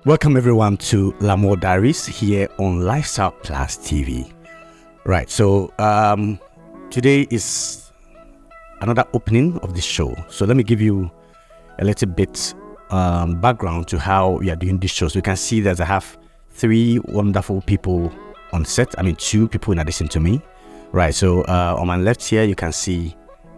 Welcome everyone to L'amour Diaries here on Lifestyle Plus TV. Right, so today is another opening of the show. So let me give you a little bit background to how we are doing this show. So you can see that I have three wonderful people on set. I mean, two people in addition to me. Right, so on my left here, you can see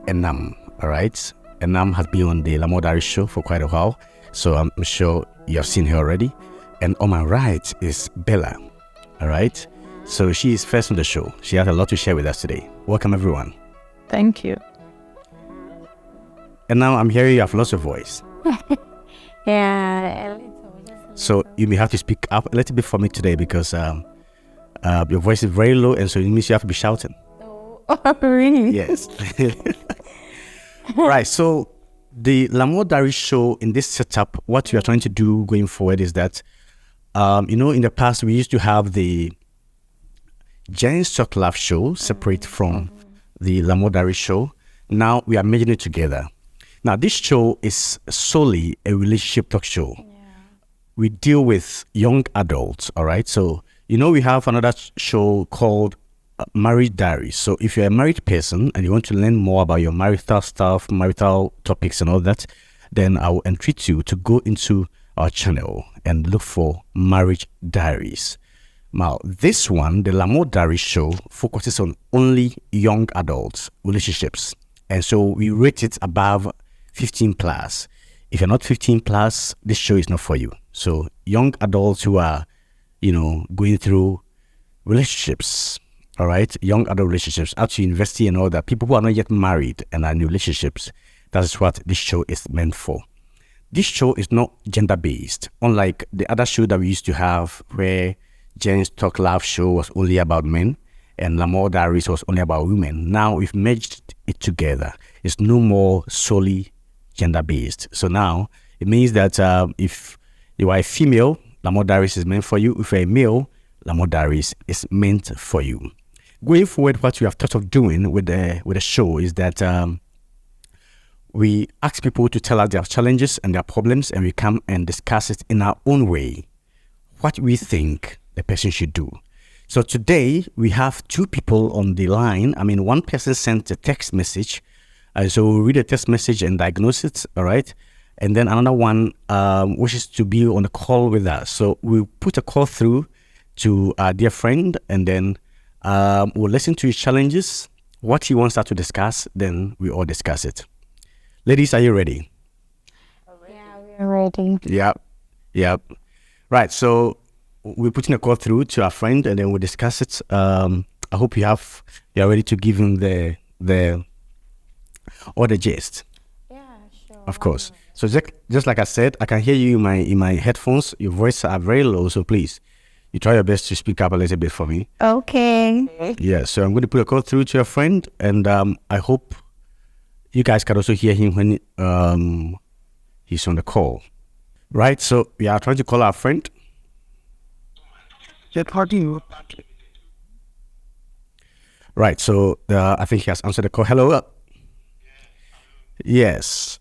Enam. All right, Enam has been on the L'amour Diaries show for quite a while. So I'm sure you have seen her already. And on my right is Bella. All right. So she is first on the show. She has a lot to share with us today. Welcome, everyone. Thank you. And now I'm hearing you have lost your voice. Yeah, a little. So you may have to speak up a little bit for me today because your voice is very low, and so it means you have to be shouting. Oh, really? Yes. Right. So the L'amour Diaries show in this setup, what we are trying to do going forward is that, in the past we used to have the Giants Talk Love show separate from the L'amour Diaries show. Now we are merging it together. Now this show is solely a relationship talk show. Yeah. We deal with young adults, all right? So, we have another show called Marriage Diaries. So if you're a married person and you want to learn more about your marital stuff, marital topics and all that, then I will entreat you to go into our channel and look for Marriage Diaries. Now, this one, the L'amour Diaries show, focuses on only young adults, relationships. And so we rate it above 15 plus. If you're not 15 plus, this show is not for you. So young adults who are, going through relationships, all right, young adult relationships, up to university and all that, people who are not yet married and are in relationships, that is what this show is meant for. This show is not gender-based, unlike the other show that we used to have where Jen's Talk Love show was only about men and L'amour Diaries was only about women. Now we've merged it together. It's no more solely gender-based. So now it means that if you are a female, L'amour Diaries is meant for you. If you're a male, L'amour Diaries is meant for you. Going forward, what we have thought of doing with the show is that we ask people to tell us their challenges and their problems, and we come and discuss it in our own way, what we think the person should do. So today we have two people on the line. I mean, one person sent a text message, so we'll read the text message and diagnose it, all right? And then another one wishes to be on a call with us. So we'll put a call through to our dear friend, and then we'll listen to his challenges, what he wants us to discuss, then we all discuss it. Ladies, are you ready? Yeah, we're ready. Yep. Right, so we're putting a call through to our friend, and then we'll discuss it. I hope you are ready to give him the gist. Yeah, sure. Of course. So just like I said, I can hear you in my headphones. Your voice are very low, so please, you try your best to speak up a little bit for me. Okay. Yeah, so I'm going to put a call through to your friend, and I hope you guys can also hear him when he's on the call. Right, so we are trying to call our friend. Right, so I think he has answered the call. Hello. Yes.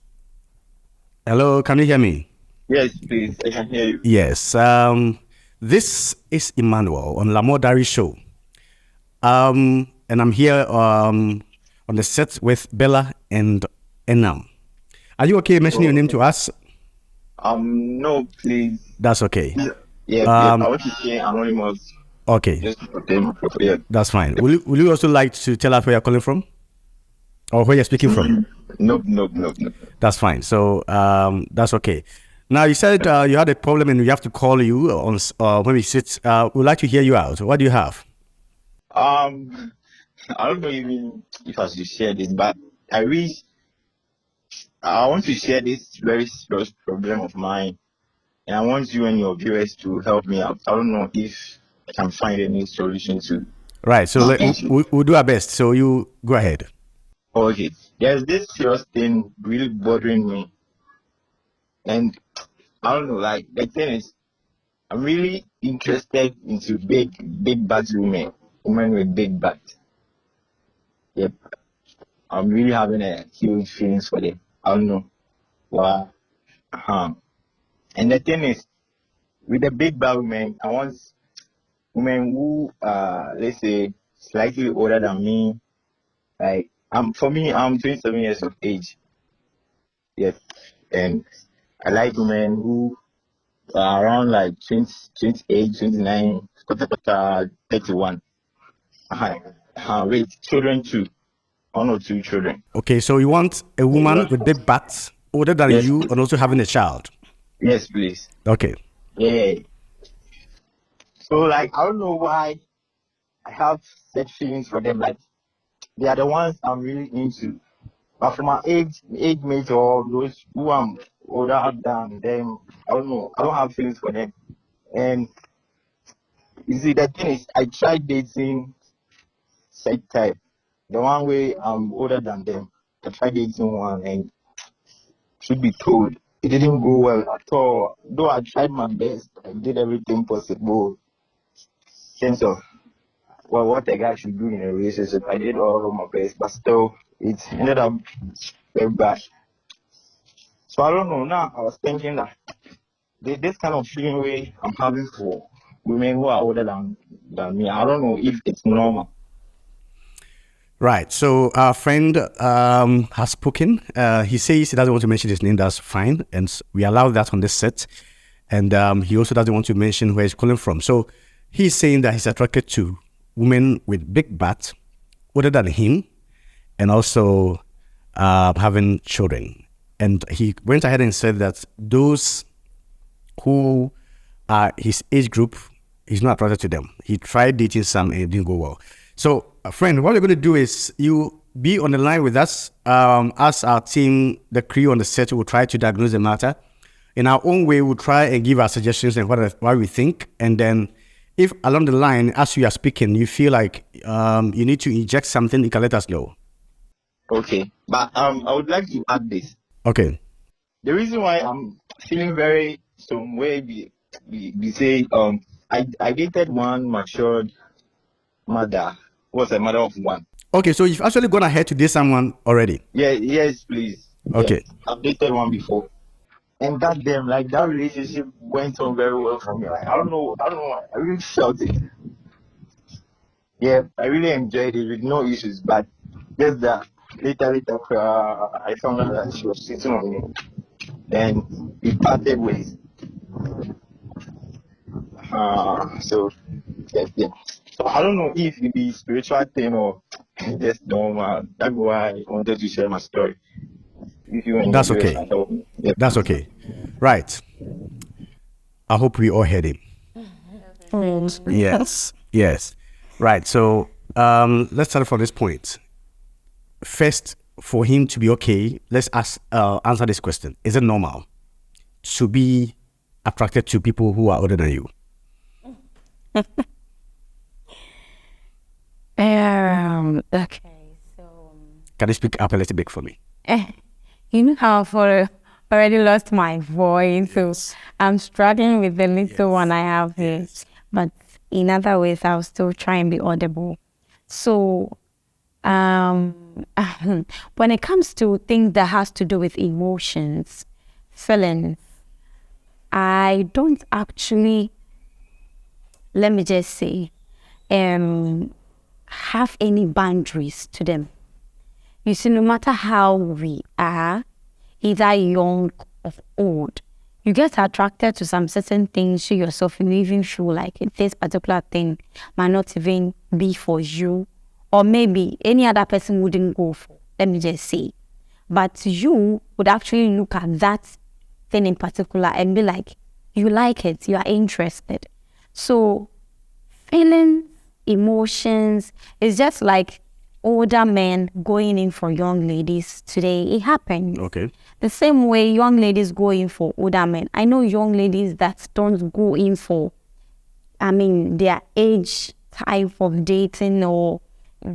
Hello, can you hear me? Yes, please. I can hear you. Yes. This is Emmanuel on L'amour Diaries show. And I'm here on the set with Bella and Enam. Are you okay mentioning your name to us? No, please. That's okay. Yeah, I want to say anonymous. Okay. Just to protect. Yeah. That's fine. Will you also like to tell us where you're calling from? Or where you're speaking from? No. That's fine. So that's okay. Now you said you had a problem and we have to call you on when we sit. We'd like to hear you out. What do you have? I don't know even if I should share this, but I want to share this very serious problem of mine, and I want you and your viewers to help me out. I don't know if I can find any solution to. Right. So we'll do our best. So you go ahead. Okay. There's this serious thing really bothering me, and I don't know. Like the thing is, I'm really interested into big butt women with big butt. Yep. I'm really having a huge feelings for them. I don't know. Wow. And the thing is, with the big bad women, I want women who let's say slightly older than me. Like for me, I'm 27 years of age. Yes, and I like women who are around like 20, 28, 29, 31. With children too, 1 or 2 children. Okay, so you want a woman with big butts, older than Yes, you, please. and also having a child. Yes, please. Okay. Yeah. So like I don't know why I have such feelings for them. Like they are the ones I'm really into. But for my age mates or those who I'm older than them, I don't know. I don't have feelings for them. And you see, the thing is, I tried dating set type, the one way I'm older than them. I tried dating one, and should be told, it didn't go well at all. Though I tried my best, I did everything possible. Sense of well, what a guy should do in a relationship, I did all of my best, but still, it ended up very bad. So I don't know. Now I was thinking that this kind of feeling way I'm having for women who are older than me, I don't know if it's normal. Right. So our friend has spoken. He says he doesn't want to mention his name. That's fine, and we allow that on this set. And he also doesn't want to mention where he's calling from. So he's saying that he's attracted to women with big butts, older than him, and also having children. And he went ahead and said that those who are his age group, he's not attracted to them. He tried dating some and it didn't go well. So, friend, what we're going to do is you be on the line with us. As our team, the crew on the set, will try to diagnose the matter. In our own way, we'll try and give our suggestions and what we think. And then if along the line, as we are speaking, you feel like you need to inject something, you can let us know. Okay, but I would like to add this. Okay. The reason why I'm feeling very some way be say I dated one matured mother who was a mother of one. Okay, so you've actually gone ahead to date someone already. Yeah, yes, please. Yeah, Okay. I've dated one before. And that damn, like that relationship went on very well for me. Like I don't know, I really felt it. Yeah, I really enjoyed it with no issues, but just that later, I found out that she was cheating on me, and we parted ways. So yes, yeah. So I don't know if it be spiritual thing or just normal. That's why I wanted to share my story. If you and your That's viewers okay. can help me. Yeah, That's please. okay. Right. I hope we all heard him. Yes. Yes. Right. So let's start from this point. First, for him to be okay, let's answer this question. Is it normal to be attracted to people who are older than you? Okay, so Can you speak up a little bit for me? you know how I've already lost my voice, so I'm struggling with the little one I have here. But in other ways, I'll still try and be audible. So, when it comes to things that has to do with emotions, feelings, I don't actually, let me just say, have any boundaries to them. You see, no matter how we are, either young or old, you get attracted to some certain things to yourself. You even feel like this particular thing might not even be for you, or maybe any other person wouldn't go for. Let me just say. But you would actually look at that thing in particular and be like, you like it, you are interested. So, feelings, emotions, it's just like older men going in for young ladies today. It happens. Okay. The same way young ladies go in for older men. I know young ladies that don't go in for, their age type of dating or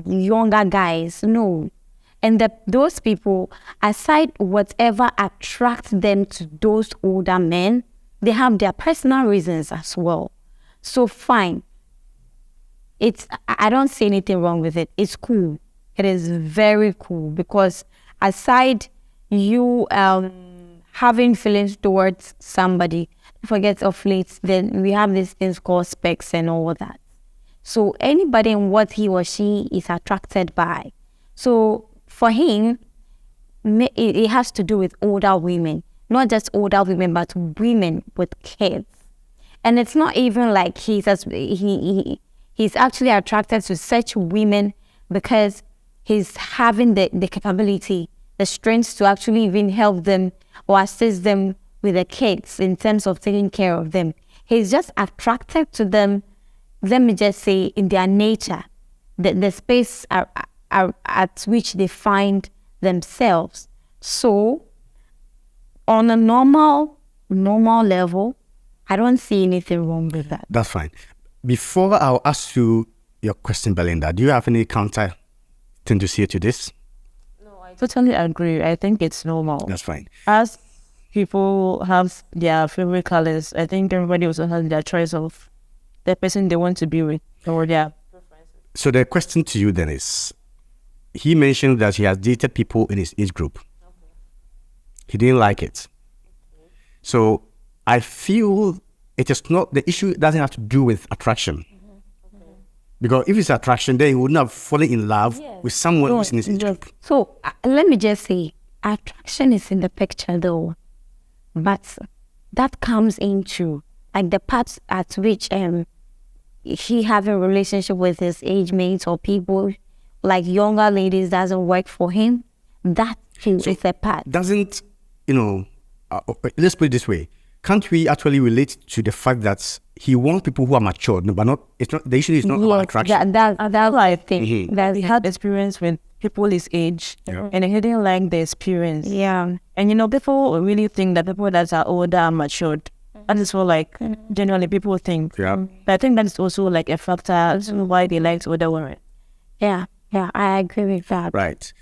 younger guys. No. And those people, aside whatever attracts them to those older men, they have their personal reasons as well. So fine. I don't see anything wrong with it. It's cool. It is very cool because aside you having feelings towards somebody, forget of late, then we have these things called specs and all that. So anybody and what he or she is attracted by. So for him, it has to do with older women, not just older women, but women with kids. And it's not even like he's actually attracted to such women because he's having the capability, the strength to actually even help them or assist them with the kids in terms of taking care of them. He's just attracted to them, let me just say, in their nature, the space at which they find themselves. So on a normal level, I don't see anything wrong with that. That's fine. Before I'll ask you your question, Belinda, do you have any counter thing to say to this? No, I totally agree. I think it's normal. That's fine. As people have their favorite colors, I think everybody also has their choice of the person they want to be with or their preferences. So the question to you then is, he mentioned that he has dated people in his age group. Okay. He didn't like it. Okay. So I feel it is not, the issue doesn't have to do with attraction. Okay. Because if it's attraction, then he wouldn't have fallen in love with someone who's in his age group. So let me just say, attraction is in the picture though, but that comes into like the parts at which he have a relationship with his age mates or people like younger ladies doesn't work for him. That is a part. Doesn't, let's put it this way. Can't we actually relate to the fact that he wants people who are mature, but not, it's not, the issue is not about attraction. That's I think. Mhm. That He had experience with people his age, Yeah. and he didn't like the experience. yeah. And people really think that people that are older are matured. That is what generally people think. Yeah. But I think that is also like a factor as to why they like older women. Yeah, I agree with that. Right.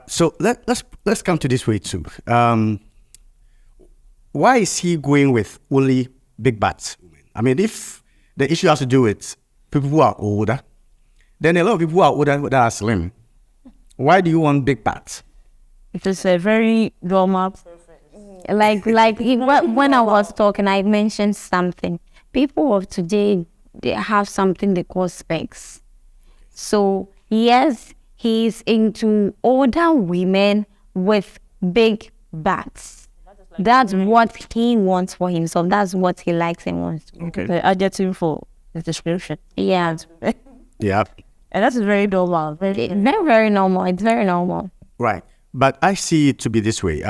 So let's come to this way too. Why is he going with only big butts? I mean, if the issue has to do with people who are older, then a lot of people who are older that are slim. Why do you want big butts? It is a very normal preference. When I was talking, I mentioned something. People of today, they have something they call specs. So yes, he's into older women with big butts. That's what he wants for himself. That's what he likes and wants. Okay. The adjective for the description. Yeah. Yeah. And that's very normal. Very, very normal. It's very normal. Right. But I see it to be this way.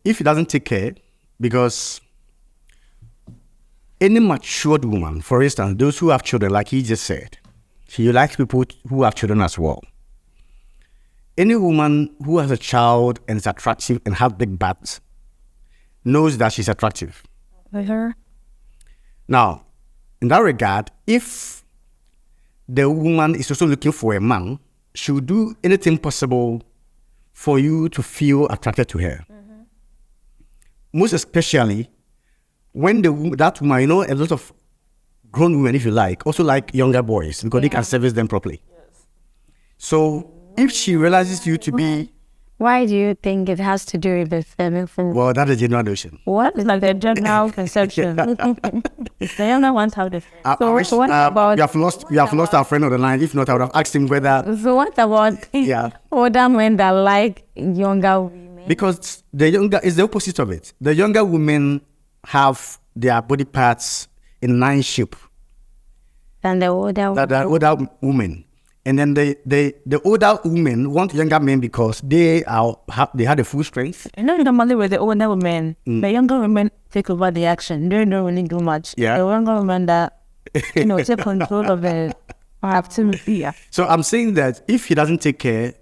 If he doesn't take care, because any matured woman, for instance, those who have children, like he just said, he likes people who have children as well. Any woman who has a child and is attractive and have big butts knows that she's attractive. Now, in that regard, if the woman is also looking for a man, she will do anything possible for you to feel attracted to her. Mm-hmm. Most especially when that woman, a lot of grown women, if you like, also like younger boys because they can service them properly. Yes. So if she realizes you to be... Why do you think it has to do with the feminine? Well, that is general notion. What? It's like the general conception. The younger ones have the... So what about... We have lost our friend on the line. If not, I would have asked him whether... So what about older men that like younger women? Because the younger is the opposite of it. The younger women have their body parts in line shape than the older women. And then the older women want younger men because they have the full strength. Normally with the older women, the younger women take over the action. They don't really do much. Yeah. The younger women that take control of the activity. Yeah. So I'm saying that if he doesn't take care,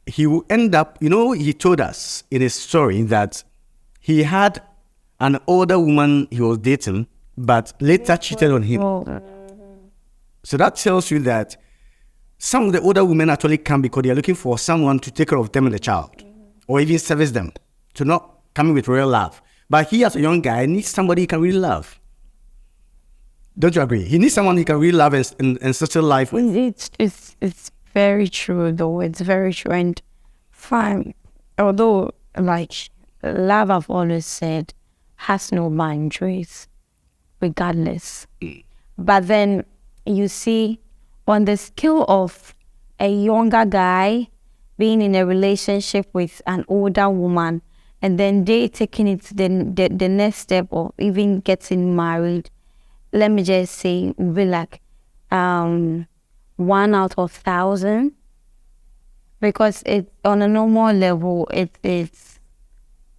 he will end up. He told us in his story that he had an older woman he was dating, but later cheated on him. So that tells you that some of the older women actually come because they are looking for someone to take care of them and the child, or even service them, to not come with real love. But he, as a young guy, needs somebody he can really love. Don't you agree? He needs someone he can really love and settle life with. It's very true, though. It's very true and fine. Although like love, I've always said, has no boundaries, regardless. But then you see, on the scale of a younger guy being in a relationship with an older woman, and then they taking it the next step of even getting married, let me just say, be like 1 out of 1,000, because it on a normal level it's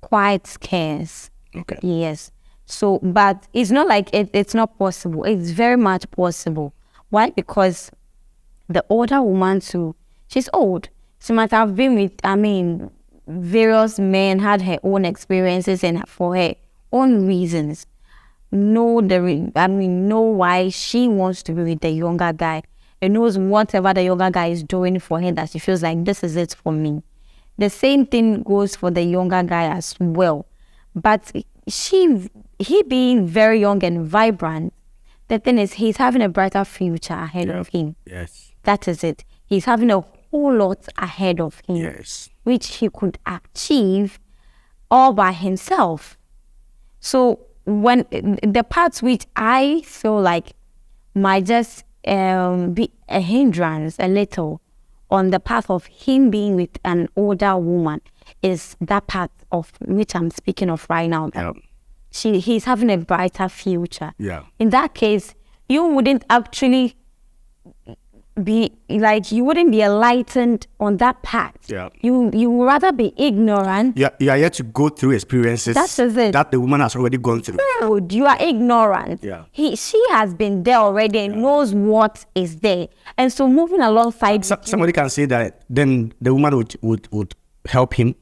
quite scarce. Okay. Yes. So, but it's not like it's not possible. It's very much possible. Why? Because the older woman too, she's old. She might have been with, various men, had her own experiences and for her own reasons. Know why she wants to be with the younger guy, and knows whatever the younger guy is doing for her, that she feels like this is it for me. The same thing goes for the younger guy as well. But he being very young and vibrant, the thing is he's having a brighter future ahead of him. Yes. That is it. He's having a whole lot ahead of him, Yes. which he could achieve all by himself. So when the parts which I feel like might just be a hindrance a little on the path of him being with an older woman is that part of which I'm speaking of right now. Yeah. He's having a brighter future. Yeah. In that case, you wouldn't actually be like, you wouldn't be enlightened on that part. Yeah. You would rather be ignorant. You are yet to go through experiences That is it. that the woman has already gone through. You are ignorant. Yeah. She has been there already and knows what is there. And so moving alongside Somebody can say that then the woman would help him,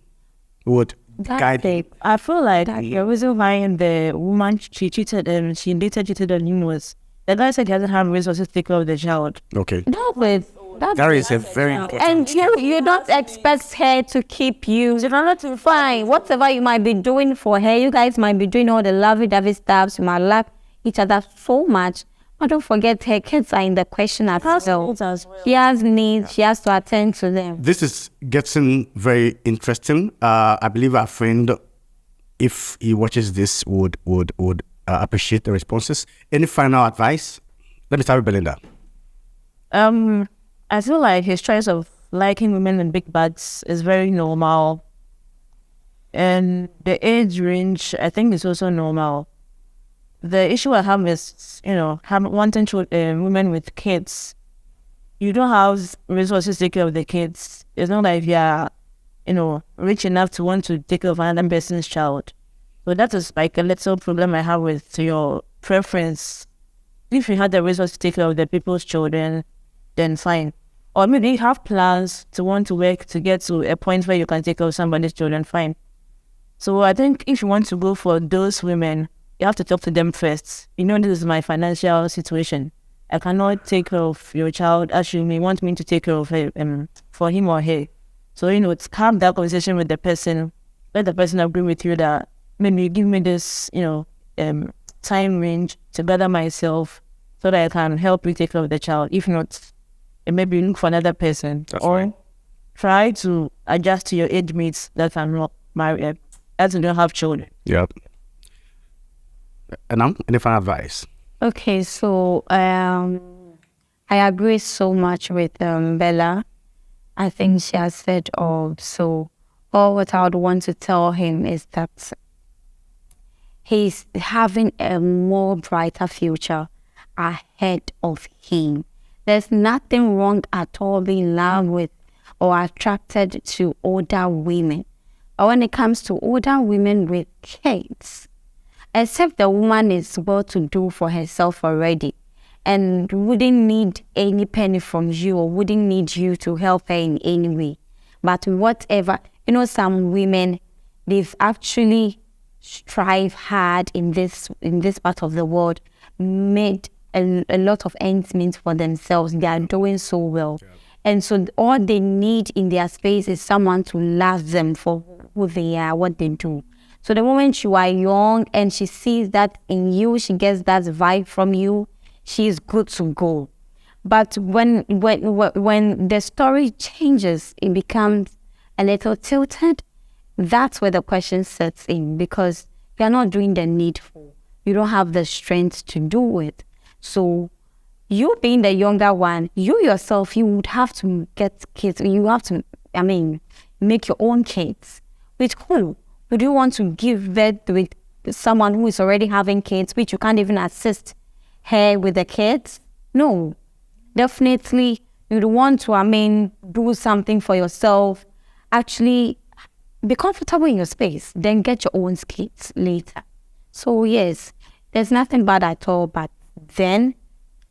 would guide him. I feel like the reason why the woman she cheated and she later cheated on him was the guy said he doesn't have resources to take care of the child. Okay. That is a very important. And you don't expect her to keep you. Fine, whatever you might be doing for her, you guys might be doing all the lovey-dovey stuff. You might love each other so much. But don't forget, her kids are in the question as well. She has needs. She has to attend to them. This is getting very interesting. I believe our friend, if he watches this, would appreciate the responses. Any final advice? Let me start with Belinda. I feel like his choice of liking women in big butts is very normal. And the age range, I think, is also normal. The issue I have is, wanting women with kids. You don't have resources to take care of the kids. It's not like you are, rich enough to want to take care of another person's child. So that is like a little problem I have with your preference. If you had the resources to take care of the people's children, then fine. Or maybe you have plans to want to work to get to a point where you can take care of somebody's children, fine. So I think if you want to go for those women, you have to talk to them first. This is my financial situation. I cannot take care of your child as you may want me to take care of her, for him or her. So, it's have that conversation with the person. Let the person agree with you that maybe you give me this, time range to gather myself so that I can help you take care of the child. If not, maybe look for another person. That's or right. try to adjust to your age mates that are not married, as you don't have children. Yep. And now, any final advice? Okay, so I agree so much with Bella. I think she has said all. So all what I would want to tell him is that he's having a more brighter future ahead of him. There's nothing wrong at all being in love with or attracted to older women. But when it comes to older women with kids, except the woman is well to do for herself already and wouldn't need any penny from you or wouldn't need you to help her in any way. But whatever, some women, they've actually strive hard in this part of the world, made a lot of ends meet for themselves. They are doing so well. Yeah. And so all they need in their space is someone to love them for who they are, what they do. So the moment you are young and she sees that in you, she gets that vibe from you, she's good to go. But when the story changes, it becomes a little tilted, that's where the question sets in, because you're not doing the needful. You don't have the strength to do it. So you being the younger one, you yourself, you would have to get kids. You have to, make your own kids. With who? Would you want to give birth with someone who is already having kids, which you can't even assist her with the kids? No. Definitely, you'd want to, do something for yourself. Actually, be comfortable in your space. Then get your own kids later. So yes, there's nothing bad at all. But then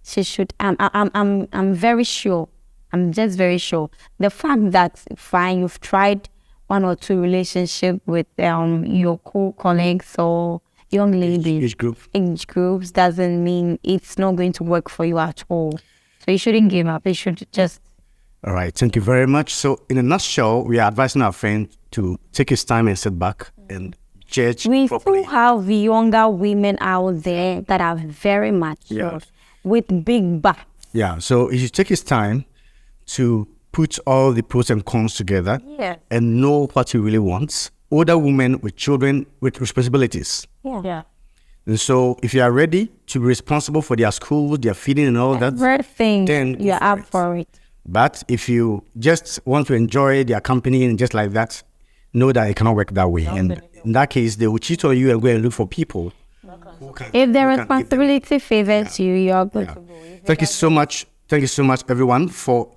she should. I'm very sure. I'm just very sure. The fact that fine, you've tried 1 or 2 relationship with your co-colleagues or young ladies, age groups, doesn't mean it's not going to work for you at all. So you shouldn't give up. You should just. All right, thank you very much. So in a nutshell, we are advising our friend to take his time and sit back and judge We properly. still have younger women out there that are very mature with big butts. Yeah, so he should take his time to put all the pros and cons together and know what he really wants. Older women with children with responsibilities. Yeah. And so if you are ready to be responsible for their school, their feeding and all that, Everything, then go you're for up it. for it. But if you just want to enjoy their company and just like that, know that it cannot work that way. And in that case, they will cheat on you and go and look for people. If the responsibility favors you, you're good to go. Thank you so much. Thank you so much, everyone, for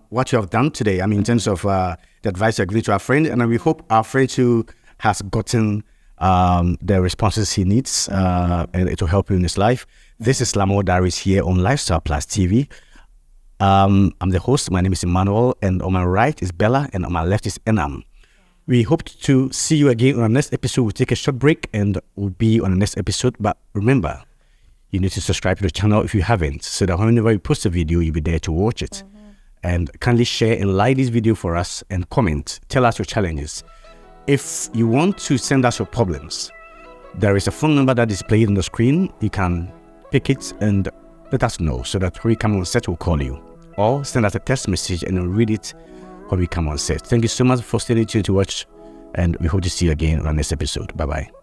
what you have done today. In terms of the advice you're giving to our friend. And we hope our friend too has gotten the responses he needs and it will help him in his life. This is Lamo Diaries here on Lifestyle Plus TV. I'm the host. My name is Emmanuel, and on my right is Bella, and on my left is Enam. We hope to see you again on our next episode. We'll take a short break and we'll be on the next episode. But remember, you need to subscribe to the channel if you haven't, so that whenever we post a video, you'll be there to watch it. And kindly share and like this video for us and comment. Tell us your challenges. If you want to send us your problems, there is a phone number that is displayed on the screen. You can pick it and let us know so that when we come on set, we'll call you. Or send us a text message and we'll read it when we come on set. Thank you so much for staying tuned to watch, and we hope to see you again on our next episode. Bye-bye.